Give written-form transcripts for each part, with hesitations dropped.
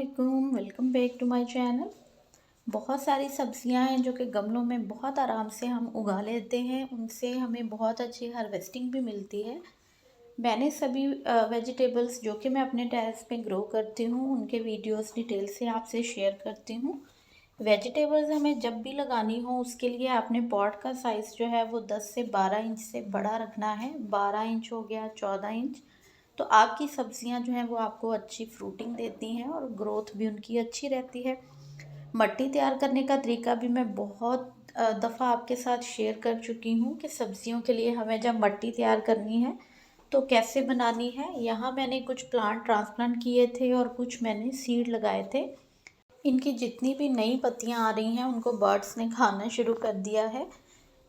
अस्सलामुअलैकुम, welcome back to my channel. बहुत सारी सब्जियां हैं जो कि गमलों में बहुत आराम से हम उगा लेते हैं, उनसे हमें बहुत अच्छी हार्वेस्टिंग भी मिलती है। मैंने सभी वेजिटेबल्स जो कि मैं अपने टेरेस पे ग्रो करती हूँ उनके वीडियोस डिटेल से आपसे शेयर करती हूँ। वेजिटेबल्स हमें जब भी लगानी हो उसके लिए आपने पॉट का साइज़ जो है वो 10 से 12 इंच से बड़ा रखना है। 12 इंच हो गया, 14 इंच, तो आपकी सब्जियां जो हैं वो आपको अच्छी फ्रूटिंग देती हैं और ग्रोथ भी उनकी अच्छी रहती है। मट्टी तैयार करने का तरीका भी मैं बहुत दफ़ा आपके साथ शेयर कर चुकी हूँ कि सब्जियों के लिए हमें जब मट्टी तैयार करनी है तो कैसे बनानी है। यहाँ मैंने कुछ प्लांट ट्रांसप्लांट किए थे और कुछ मैंने सीड लगाए थे। इनकी जितनी भी नई पत्तियां आ रही हैं उनको बर्ड्स ने खाना शुरू कर दिया है।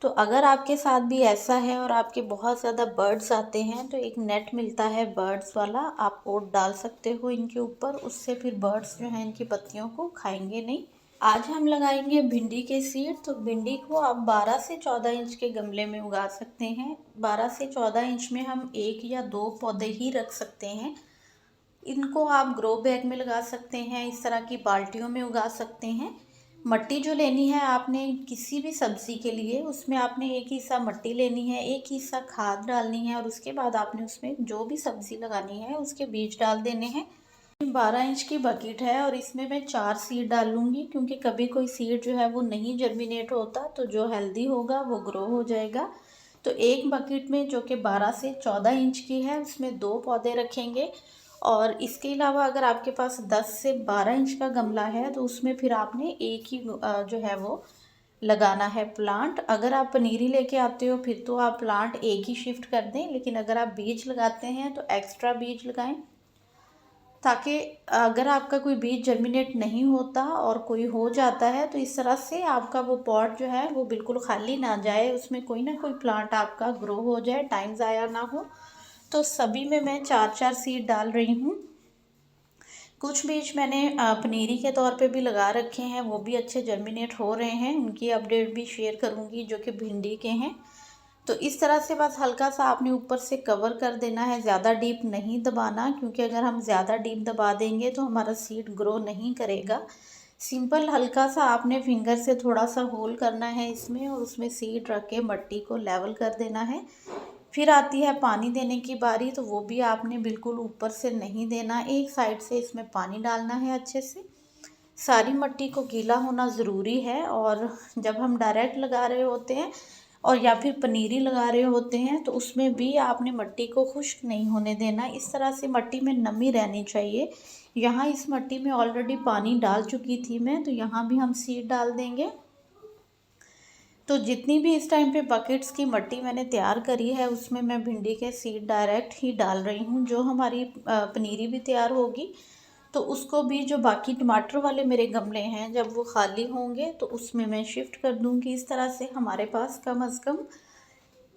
तो अगर आपके साथ भी ऐसा है और आपके बहुत ज़्यादा बर्ड्स आते हैं तो एक नेट मिलता है बर्ड्स वाला, आप ओट डाल सकते हो इनके ऊपर, उससे फिर बर्ड्स जो हैं इनकी पत्तियों को खाएंगे नहीं। आज हम लगाएंगे भिंडी के सीड। तो भिंडी को आप 12 से 14 इंच के गमले में उगा सकते हैं। 12 से 14 इंच में हम एक या दो पौधे ही रख सकते हैं। इनको आप ग्रो बैग में लगा सकते हैं, इस तरह की बाल्टियों में उगा सकते हैं। मट्टी जो लेनी है आपने किसी भी सब्ज़ी के लिए, उसमें आपने एक हिस्सा मट्टी लेनी है, एक हिस्सा खाद डालनी है और उसके बाद आपने उसमें जो भी सब्ज़ी लगानी है उसके बीज डाल देने हैं। 12 इंच की बकेट है और इसमें मैं 4 सीड डालूंगी, क्योंकि कभी कोई सीड जो है वो नहीं जर्मिनेट होता, तो जो हेल्दी होगा वो ग्रो हो जाएगा। तो एक बकेट में जो कि 12 से 14 इंच की है उसमें दो पौधे रखेंगे। और इसके अलावा अगर आपके पास 10 से 12 इंच का गमला है तो उसमें फिर आपने एक ही जो है वो लगाना है प्लांट। अगर आप पनीरी लेके आते हो फिर तो आप प्लांट एक ही शिफ्ट कर दें, लेकिन अगर आप बीज लगाते हैं तो एक्स्ट्रा बीज लगाएं, ताकि अगर आपका कोई बीज जर्मिनेट नहीं होता और कोई हो जाता है तो इस तरह से आपका वो पॉट जो है वो बिल्कुल खाली ना जाए, उसमें कोई ना कोई प्लांट आपका ग्रो हो जाए, टाइम ज़ाया ना हो। तो सभी में मैं 4-4 सीड डाल रही हूँ। कुछ बीज मैंने पनीरी के तौर पे भी लगा रखे हैं, वो भी अच्छे जर्मिनेट हो रहे हैं, उनकी अपडेट भी शेयर करूँगी जो कि भिंडी के हैं। तो इस तरह से बस हल्का सा आपने ऊपर से कवर कर देना है, ज़्यादा डीप नहीं दबाना, क्योंकि अगर हम ज़्यादा डीप दबा देंगे तो हमारा सीड ग्रो नहीं करेगा। सिंपल हल्का सा आपने फिंगर से थोड़ा सा होल करना है इसमें और उसमें सीड रख के मट्टी को लेवल कर देना है। फिर आती है पानी देने की बारी, तो वो भी आपने बिल्कुल ऊपर से नहीं देना, एक साइड से इसमें पानी डालना है अच्छे से। सारी मिट्टी को गीला होना ज़रूरी है। और जब हम डायरेक्ट लगा रहे होते हैं और या फिर पनीरी लगा रहे होते हैं तो उसमें भी आपने मिट्टी को खुश्क नहीं होने देना, इस तरह से मिट्टी में नमी रहनी चाहिए। यहाँ इस मिट्टी में ऑलरेडी पानी डाल चुकी थी मैं, तो यहाँ भी हम सीड डाल देंगे। तो जितनी भी इस टाइम पे बकेट्स की मिट्टी मैंने तैयार करी है उसमें मैं भिंडी के सीड डायरेक्ट ही डाल रही हूँ। जो हमारी पनीरी भी तैयार होगी तो उसको भी, जो बाकी टमाटर वाले मेरे गमले हैं जब वो खाली होंगे तो उसमें मैं शिफ्ट कर दूँगी। इस तरह से हमारे पास कम अज़ कम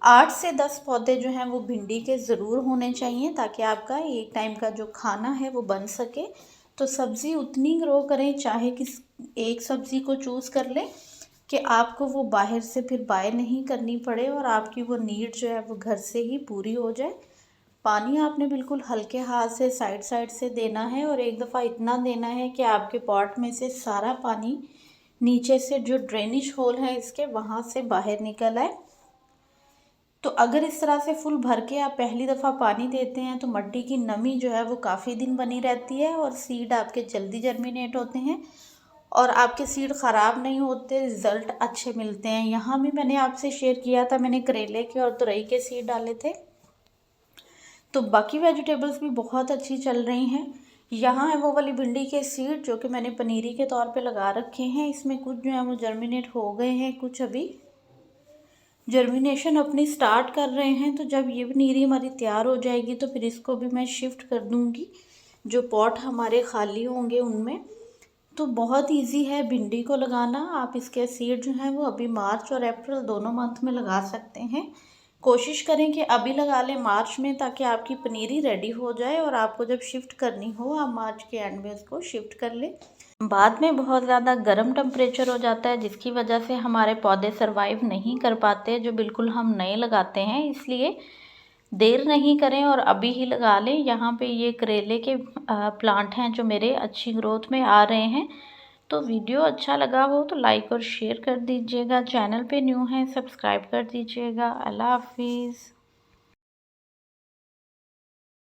8 से 10 पौधे जो हैं वो भिंडी के ज़रूर होने चाहिए, ताकि आपका एक टाइम का जो खाना है वो बन सके। तो सब्ज़ी उतनी ग्रो करें, चाहे किस एक सब्ज़ी को चूज़ कर लें कि आपको वो बाहर से फिर बाय नहीं करनी पड़े और आपकी वो नीड जो है वो घर से ही पूरी हो जाए। पानी आपने बिल्कुल हल्के हाथ से साइड साइड से देना है और एक दफ़ा इतना देना है कि आपके पॉट में से सारा पानी नीचे से जो ड्रेनेज होल है इसके वहाँ से बाहर निकल आए। तो अगर इस तरह से फुल भर के आप पहली दफ़ा पानी देते हैं तो मिट्टी की नमी जो है वो काफ़ी दिन बनी रहती है और सीड आपके जल्दी जर्मिनेट होते हैं और आपके सीड ख़राब नहीं होते, रिज़ल्ट अच्छे मिलते हैं। यहाँ भी मैंने आपसे शेयर किया था, मैंने करेले के और तुरई के सीड डाले थे। तो बाकी वेजिटेबल्स भी बहुत अच्छी चल रही हैं। यहाँ है वो वाली भिंडी के सीड जो कि मैंने पनीरी के तौर पे लगा रखे हैं। इसमें कुछ जो है वो जर्मिनेट हो गए हैं, कुछ अभी जर्मिनेशन अपनी स्टार्ट कर रहे हैं। तो जब ये पनीरी हमारी तैयार हो जाएगी तो फिर इसको भी मैं शिफ्ट कर दूँगी जो पॉट हमारे खाली होंगे उनमें। तो बहुत इजी है भिंडी को लगाना। आप इसके सीड जो हैं वो अभी मार्च और अप्रैल दोनों मंथ में लगा सकते हैं। कोशिश करें कि अभी लगा लें मार्च में, ताकि आपकी पनीरी रेडी हो जाए और आपको जब शिफ्ट करनी हो आप मार्च के एंड में उसको शिफ्ट कर लें। बाद में बहुत ज़्यादा गर्म टेम्परेचर हो जाता है जिसकी वजह से हमारे पौधे सरवाइव नहीं कर पाते जो बिल्कुल हम नए लगाते हैं। इसलिए देर नहीं करें और अभी ही लगा लें। यहाँ पे ये करेले के प्लांट हैं जो मेरे अच्छी ग्रोथ में आ रहे हैं। तो वीडियो अच्छा लगा हो तो लाइक और शेयर कर दीजिएगा। चैनल पे न्यू हैं सब्सक्राइब कर दीजिएगा। अल्लाह हाफिज़।